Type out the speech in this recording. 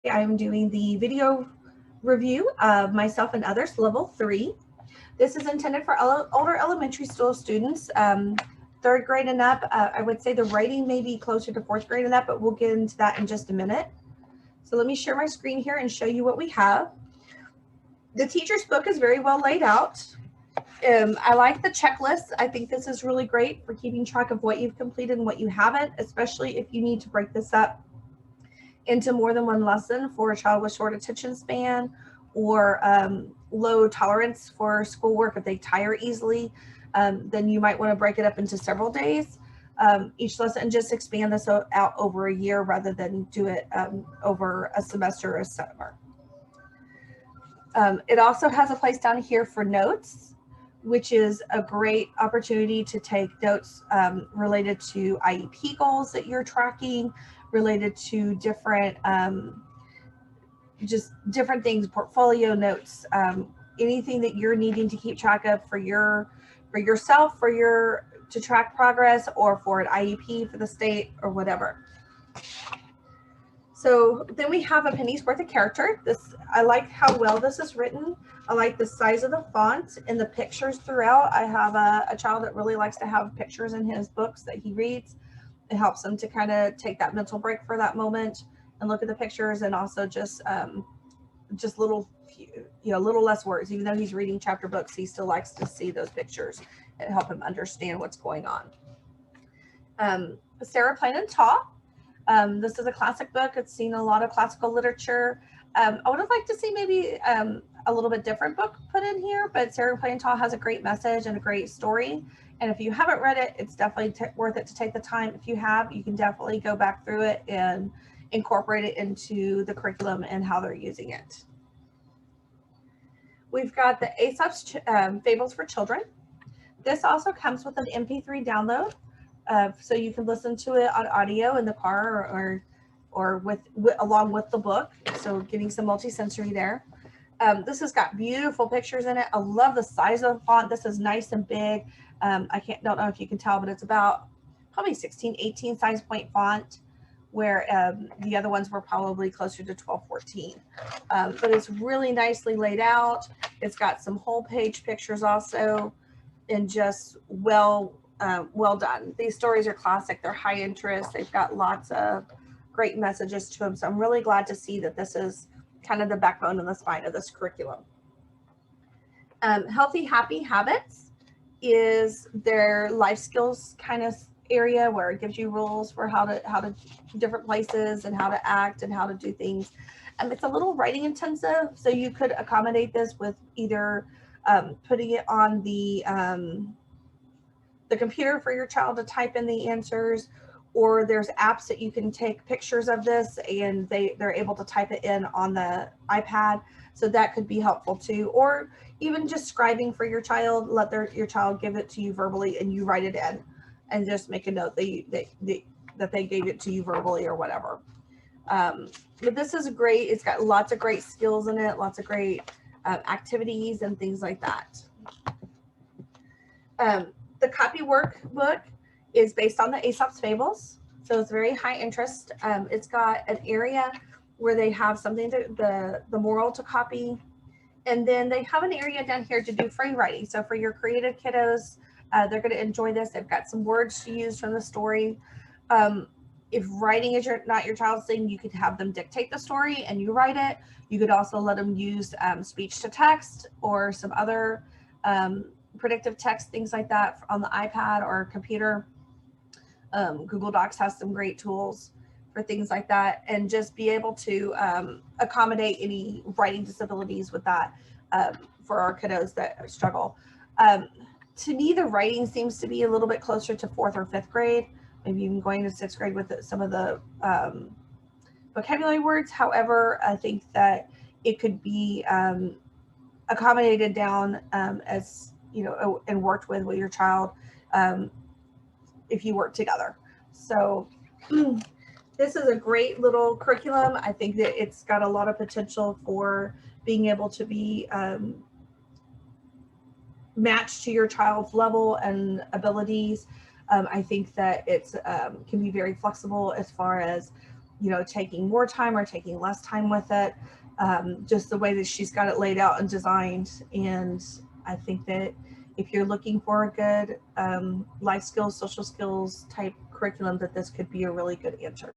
I'm doing the video review of Myself and Others, Level 3. This is intended for older elementary school students, third grade and up. I would say the writing may be closer to fourth grade and up, but we'll get into that in just a minute. So let me share my screen here and show you what we have. The teacher's book is very well laid out. I like the checklist. I think this is really great for keeping track of what you've completed and what you haven't, especially if you need to break this up into more than one lesson for a child with short attention span or low tolerance for schoolwork. If they tire easily, then you might want to break it up into several days each lesson and just expand this out over a year rather than do it over a semester or a summer. It also has a place down here for notes, which is a great opportunity to take notes related to IEP goals that you're tracking, related to different, just different things, portfolio notes, anything that you're needing to keep track of for yourself, to track progress, or for an IEP for the state or whatever. So then we have a penny's worth of character. I like how well this is written. I like the size of the font and the pictures throughout. I have a child that really likes to have pictures in his books that he reads. It helps him to kind of take that mental break for that moment and look at the pictures, and also just little less words. Even though he's reading chapter books, he still likes to see those pictures and help him understand what's going on. Sarah Plain and Tall. This is a classic book. It's seen a lot of classical literature. I would have liked to see maybe a little bit different book put in here, but Sarah Plain and Tall has a great message and a great story. And if you haven't read it, it's definitely worth it to take the time. If you have, you can definitely go back through it and incorporate it into the curriculum and how they're using it. We've got the Aesop's Fables for Children. This also comes with an MP3 download. So you can listen to it on audio in the car or along with the book. So getting some multi-sensory there. This has got beautiful pictures in it. I love the size of the font. This is nice and big. Don't know if you can tell, but it's about probably 16, 18 size point font, where the other ones were probably closer to 12, 14. But it's really nicely laid out. It's got some whole page pictures also, and just well done. These stories are classic. They're high interest. They've got lots of great messages to them. So I'm really glad to see that this is kind of the backbone and the spine of this curriculum. Healthy Happy Habits is their life skills kind of area, where it gives you rules for how to different places and how to act and how to do things. It's a little writing intensive, so you could accommodate this with either putting it on the computer for your child to type in the answers, or there's apps that you can take pictures of this and they're able to type it in on the iPad. So that could be helpful too. Or even just scribing for your child, let your child give it to you verbally and you write it in and just make a note that they gave it to you verbally or whatever. But this is great. It's got lots of great skills in it, lots of great activities and things like that. The Copywork book is based on the Aesop's Fables, so it's very high interest. It's got an area where they have something the moral to copy, and then they have an area down here to do free writing. So for your creative kiddos, they're going to enjoy this. They've got some words to use from the story. If writing is not your child's thing, you could have them dictate the story and you write it. You could also let them use speech to text or some other predictive text, things like that on the iPad or computer. Google Docs has some great tools for things like that, and just be able to accommodate any writing disabilities with that for our kiddos that struggle. To me, the writing seems to be a little bit closer to fourth or fifth grade, maybe even going to sixth grade with some of the vocabulary words. However, I think that it could be accommodated down as and worked with your child if you work together. So this is a great little curriculum. I think that it's got a lot of potential for being able to be matched to your child's level and abilities. I think that it's can be very flexible as far as you know, taking more time or taking less time with it. Just the way that she's got it laid out and designed. And I think that if you're looking for a good life skills, social skills type curriculum, that this could be a really good answer.